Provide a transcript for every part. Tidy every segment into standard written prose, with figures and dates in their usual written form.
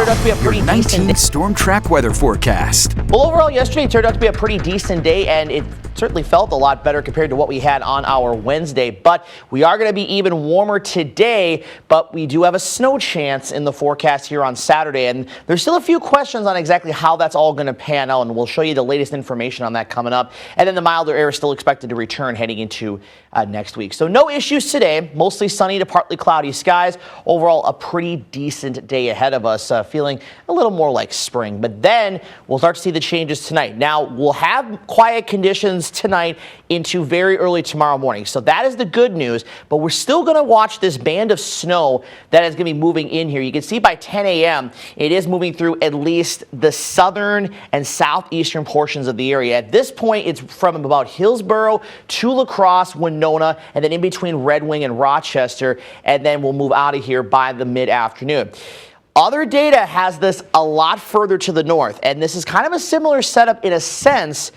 Turned out to be a pretty decent day. Storm track weather forecast. Well, overall, yesterday turned out to be a pretty decent day, and it certainly felt a lot better compared to what we had on our Wednesday. But we are going to be even warmer today, but we do have a snow chance in the forecast here on Saturday. And there's still a few questions on exactly how that's all going to pan out, and we'll show you the latest information on that coming up. And then the milder air is still expected to return heading into next week. So no issues today, mostly sunny to partly cloudy skies. Overall, a pretty decent day ahead of us, feeling a little more like spring. But then we'll start to see the changes tonight. Now, we'll have quiet conditions tonight into very early tomorrow morning. So that is the good news, but we're still going to watch this band of snow that is going to be moving in here. You can see by 10 a.m. it is moving through at least the southern and southeastern portions of the area. At this point, it's from about Hillsborough to La Crosse, Winona, and then in between Red Wing and Rochester, and then we'll move out of here by the mid-afternoon. Other data has this a lot further to the north, and this is kind of a similar setup in a sense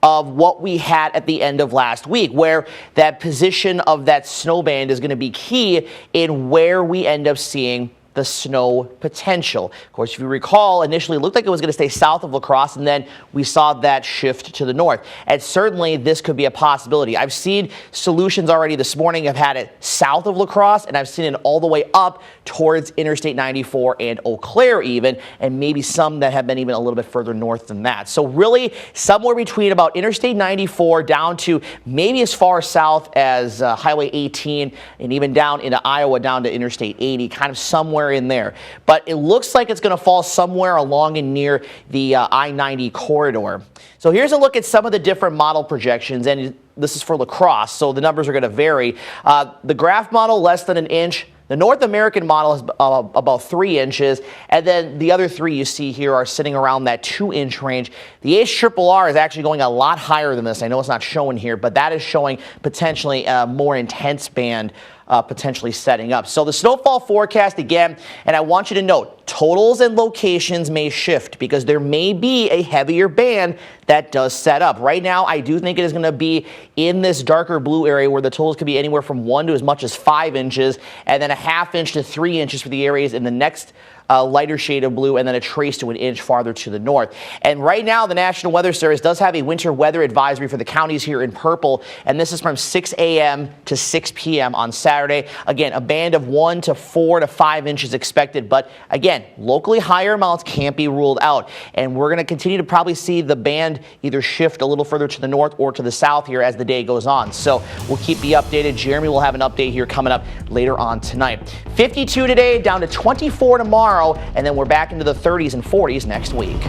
of what we had at the end of last week, where that position of that snow band is going to be key in where we end up seeing the snow potential. Of course, if you recall, initially it looked like it was going to stay south of La Crosse, and then we saw that shift to the north. And certainly this could be a possibility. I've seen solutions already this morning have had it south of La Crosse, and I've seen it all the way up towards Interstate 94 and Eau Claire even, and maybe some that have been even a little bit further north than that. So really somewhere between about Interstate 94 down to maybe as far south as Highway 18 and even down into Iowa down to Interstate 80, kind of somewhere in there. But it looks like it's going to fall somewhere along and near the I-90 corridor. So here's a look at some of the different model projections, and this is for La Crosse, so the numbers are going to vary. The graph model, less than an inch. The North American model is about 3 inches, and then the other three you see here are sitting around that 2-inch range. The HRRR is actually going a lot higher than this. I know it's not shown here, but that is showing potentially a more intense band potentially setting up. So the snowfall forecast again, and I want you to note, totals and locations may shift because there may be a heavier band that does set up. Right now, I do think it is going to be in this darker blue area where the totals could be anywhere from 1 to as much as 5 inches, and then a 1/2 inch to 3 inches for the areas in the next lighter shade of blue, and then a trace to 1 inch farther to the north. And right now, the National Weather Service does have a winter weather advisory for the counties here in purple, and this is from 6 a.m. to 6 p.m. on Saturday. Again, a band of 1 to 4 to 5 inches expected, but again, locally higher amounts can't be ruled out. And we're going to continue to probably see the band either shift a little further to the north or to the south here as the day goes on. So we'll keep you updated. Jeremy will have an update here coming up later on tonight. 52 today, down to 24 tomorrow, and then we're back into the 30s and 40s next week.